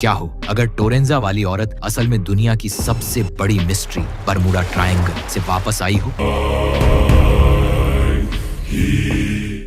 क्या हो अगर टोरेंजा वाली औरत असल में दुनिया की सबसे बड़ी मिस्ट्री बरमूडा ट्रायंगल से वापस आई हो।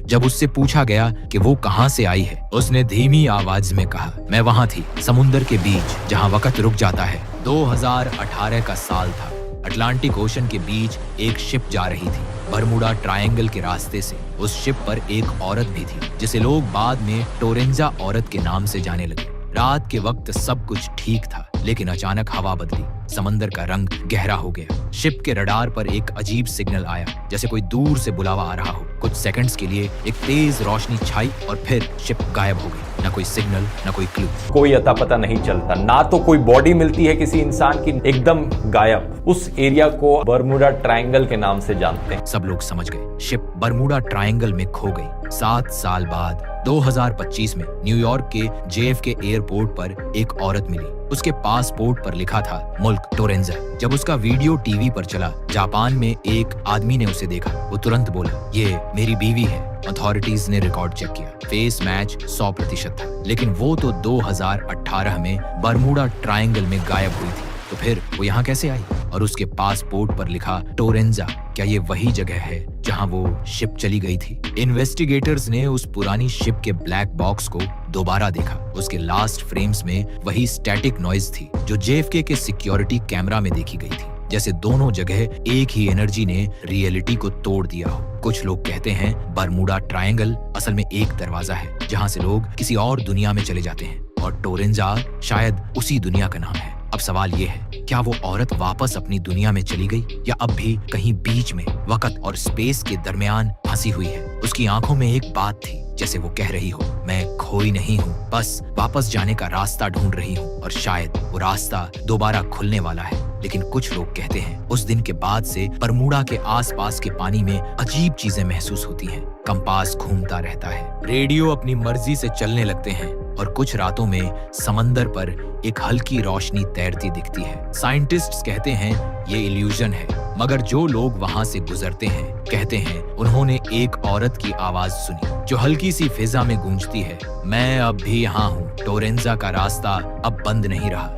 जब उससे पूछा गया कि वो कहां से आई है, उसने धीमी आवाज में कहा, मैं वहां थी, समुंदर के बीच जहां वक्त रुक जाता है। 2018 का साल था। अटलांटिक ओशन के बीच एक शिप जा रही थी बरमूडा ट्रायंगल के रास्ते से। उस शिप पर एक औरत भी थी जिसे लोग बाद में टोरेंजा औरत के नाम से जाने लगे। रात के वक्त सब कुछ ठीक था, लेकिन अचानक हवा बदली, समंदर का रंग गहरा हो गया। शिप के रडार पर एक अजीब सिग्नल आया, जैसे कोई दूर से बुलावा आ रहा हो। कुछ सेकंड्स के लिए एक तेज रोशनी छाई और फिर शिप गायब हो गई। न कोई सिग्नल, न कोई क्लू, कोई अता पता नहीं चलता, ना तो कोई बॉडी मिलती है किसी इंसान की, एकदम गायब। उस एरिया को बरमूडा ट्रायंगल के नाम से जानते हैं। सब लोग समझ गए, शिप बरमूडा ट्रायंगल में खो गई। 7 साल बाद 2025 में न्यूयॉर्क के JFK एयरपोर्ट पर एक औरत मिली। उसके पासपोर्ट पर लिखा था मुल्क टोरेंजा। जब उसका वीडियो टीवी पर चला, जापान में एक आदमी ने उसे देखा। वो तुरंत बोला, ये मेरी बीवी है। अथॉरिटीज ने रिकॉर्ड चेक किया, फेस मैच 100% था, लेकिन वो तो 2018 में बरमूडा ट्रायंगल में गायब हुई थी। तो फिर वो यहाँ कैसे आई? और उसके पासपोर्ट पर लिखा टोरेंजा, क्या ये वही जगह है जहां वो शिप चली गई थी? इन्वेस्टिगेटर्स ने उस पुरानी शिप के ब्लैक बॉक्स को दोबारा देखा। उसके लास्ट फ्रेम्स में वही स्टैटिक नॉइज थी जो JFK के सिक्योरिटी कैमरा में देखी गई थी। जैसे दोनों जगह एक ही एनर्जी ने रियलिटी को तोड़ दिया हो। कुछ लोग कहते हैं बरमूडा ट्रायंगल असल में एक दरवाजा है जहां से लोग किसी और दुनिया में चले जाते हैं, और टोरेंजा शायद उसी दुनिया का नाम है। अब सवाल ये है, क्या वो औरत वापस अपनी दुनिया में चली गई, या अब भी कहीं बीच में वक्त और स्पेस के दरमियान फंसी हुई है? उसकी आंखों में एक बात थी, जैसे वो कह रही हो, मैं खोई नहीं हूँ, बस वापस जाने का रास्ता ढूंढ रही हूँ, और शायद वो रास्ता दोबारा खुलने वाला है। लेकिन कुछ लोग कहते हैं उस दिन के बाद से बरमूडा के आसपास के पानी में अजीब चीजें महसूस होती हैं। कंपास घूमता रहता है, रेडियो अपनी मर्जी से चलने लगते हैं, और कुछ रातों में समंदर पर एक हल्की रोशनी तैरती दिखती है। साइंटिस्ट्स कहते हैं ये इल्यूजन है, मगर जो लोग वहां से गुजरते हैं कहते हैं उन्होंने एक औरत की आवाज सुनी जो हल्की सी फिजा में गूंजती है, मैं अब भी यहाँ हूँ, टोरेंजा का रास्ता अब बंद नहीं रहा।